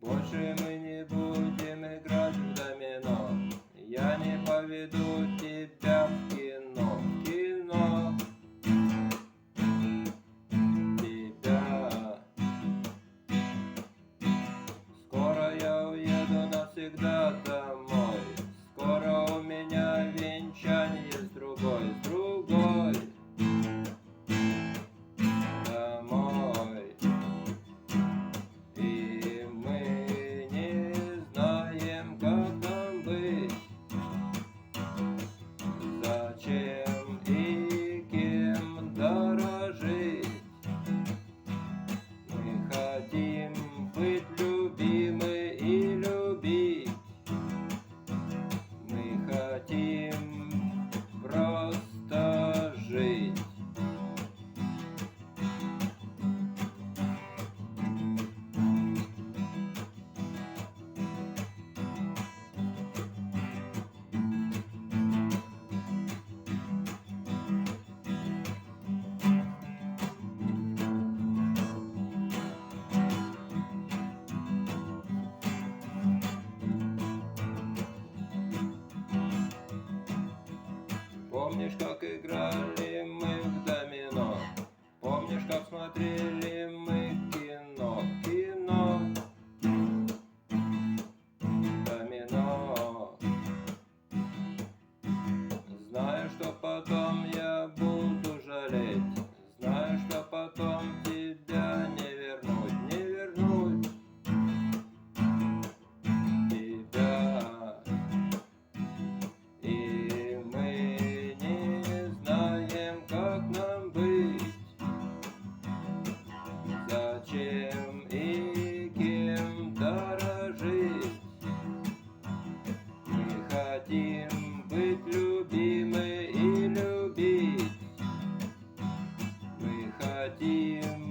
Больше мы не будем играть в домино. Я не поведу тебя в кино, кино. Тебя. Скоро я уеду навсегда домой. Скоро у меня венчание с другой, домой. И мы не знаем, как нам быть, зачем и кем дорожить. Мы хотим быть любимы и любить. Мы хотим просто жить. Помнишь, как играли мы в домино? Помнишь, как смотрели мы кино, кино, домино? Знаю, что потом я буду жалеть, знаю, что потом тебя не вернуть, не вернуть тебя. И мы не знаем, как нам быть, зачем и кем дорожить. Мы хотим быть любимы и любить. Мы хотим